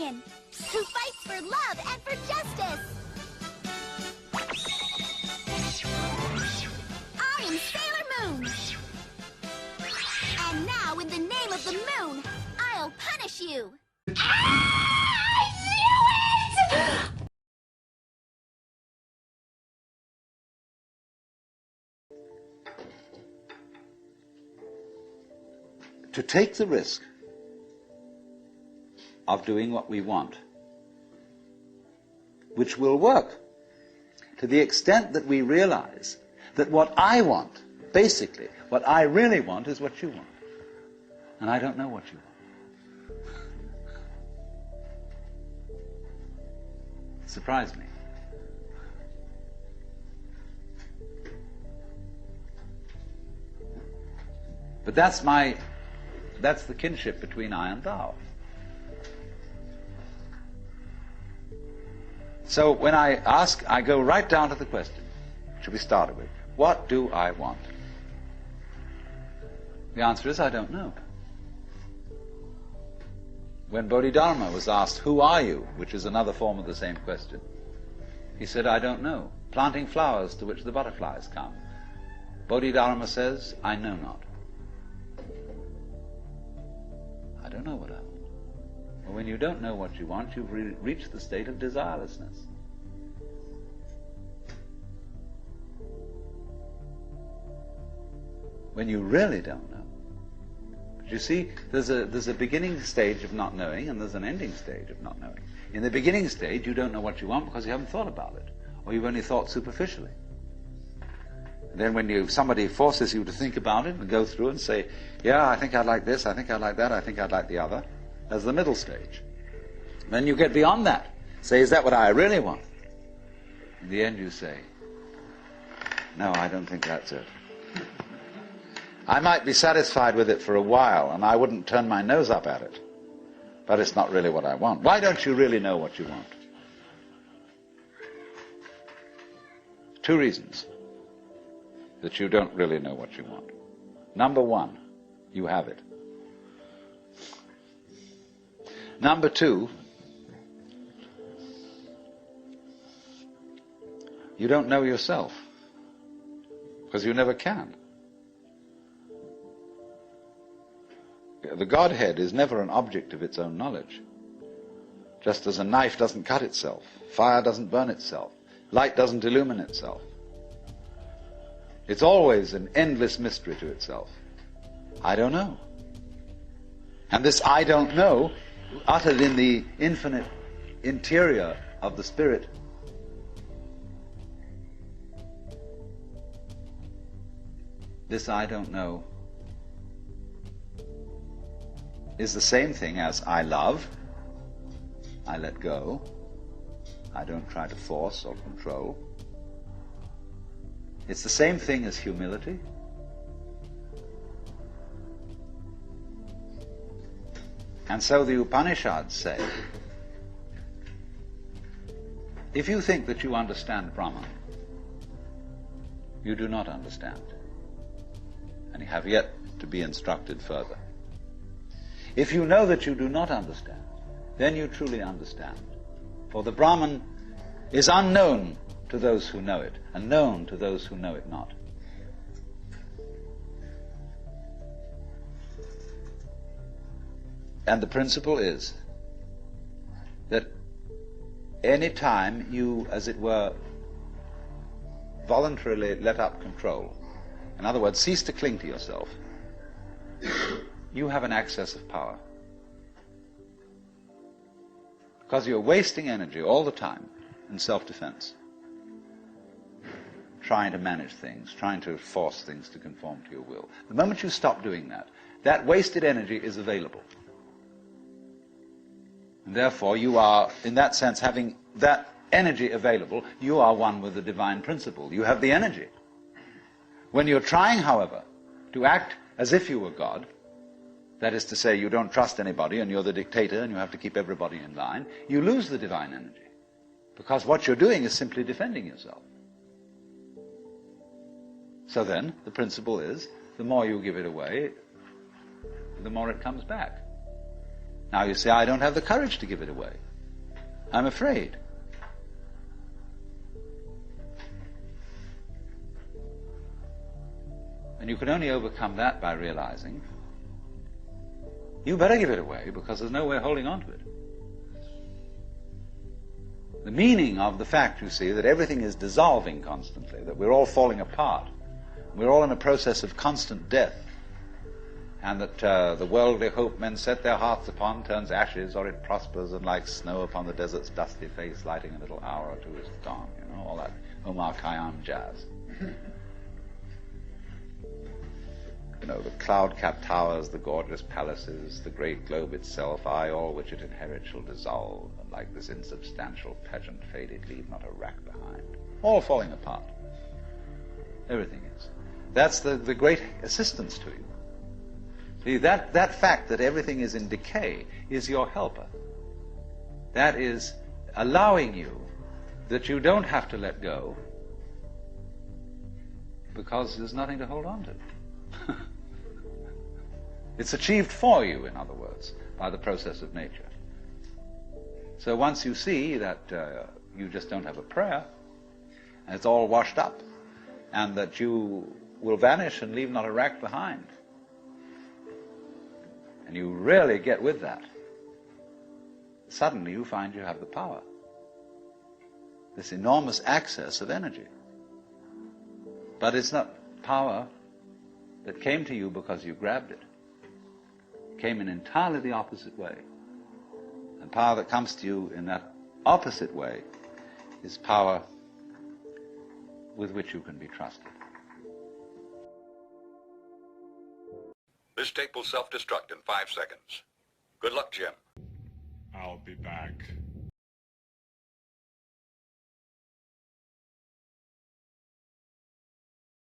champion who fights for love and for justice. I am Sailor Moon. And now, in the name of the moon, I'll punish you. I knew it! To take the risk of doing what we want, which will work to the extent that we realize that what I want, basically, what I really want is what you want. And I don't know what you want. It surprised me. But that's the kinship between I and thou. So when I ask, I go right down to the question, which we started with. What do I want? The answer is, I don't know. When Bodhidharma was asked, who are you? Which is another form of the same question. He said, I don't know. Planting flowers to which the butterflies come. Bodhidharma says, I know not. I don't know what I want. Well, when you don't know what you want, you've reached the state of desirelessness. When you really don't know. But you see, there's a beginning stage of not knowing, and there's an ending stage of not knowing. In the beginning stage, you don't know what you want because you haven't thought about it, or you've only thought superficially. Then when somebody forces you to think about it and go through and say, yeah, I think I'd like this, I think I'd like that, I think I'd like the other, as the middle stage. Then you get beyond that. Say, is that what I really want? In the end you say, no, I don't think that's it. I might be satisfied with it for a while, and I wouldn't turn my nose up at it, but it's not really what I want. Why don't you really know what you want? Two reasons that you don't really know what you want. Number one, you have it. Number two, you don't know yourself, because you never can. The Godhead is never an object of its own knowledge. Just as a knife doesn't cut itself, fire doesn't burn itself, light doesn't illumine itself. It's always an endless mystery to itself. I don't know. And this I don't know, uttered in the infinite interior of the spirit, this I don't know is the same thing as I love, I let go, I don't try to force or control. It's the same thing as humility. And so the Upanishads say, if you think that you understand Brahman, you do not understand, and you have yet to be instructed further. If you know that you do not understand, then you truly understand. For the Brahman is unknown to those who know it, and known to those who know it not. And the principle is that any time you, as it were, voluntarily let up control, in other words, cease to cling to yourself, you have an access of power. Because you're wasting energy all the time in self-defense, trying to manage things, trying to force things to conform to your will. The moment you stop doing that, that wasted energy is available. And therefore you are, in that sense, having that energy available, you are one with the divine principle. You have the energy. When you're trying, however, to act as if you were God, that is to say, you don't trust anybody and you're the dictator and you have to keep everybody in line, you lose the divine energy. Because what you're doing is simply defending yourself. So then, the principle is, the more you give it away, the more it comes back. Now you say, I don't have the courage to give it away. I'm afraid. And you can only overcome that by realizing you better give it away because there's no way of holding on to it. The meaning of the fact, you see, that everything is dissolving constantly, that we're all falling apart, we're all in a process of constant death, and that the worldly hope men set their hearts upon turns ashes, or it prospers, and like snow upon the desert's dusty face, lighting a little hour or two is gone. You know, all that Omar Khayyam jazz. You know, the cloud-capped towers, the gorgeous palaces, the great globe itself, aye, all which it inherits shall dissolve, and like this insubstantial pageant faded, leave not a rack behind. All falling apart. Everything is. That's the great assistance to you. See, that fact that everything is in decay is your helper. That is allowing you that you don't have to let go because there's nothing to hold on to. It's achieved for you, in other words, by the process of nature. So once you see that you just don't have a prayer, and it's all washed up, and that you will vanish and leave not a rack behind, and you really get with that, suddenly you find you have the power, this enormous access of energy. But it's not power that came to you because you grabbed it. It came in entirely the opposite way. And power that comes to you in that opposite way is power with which you can be trusted. This tape will self-destruct in 5 seconds. Good luck, Jim. I'll be back.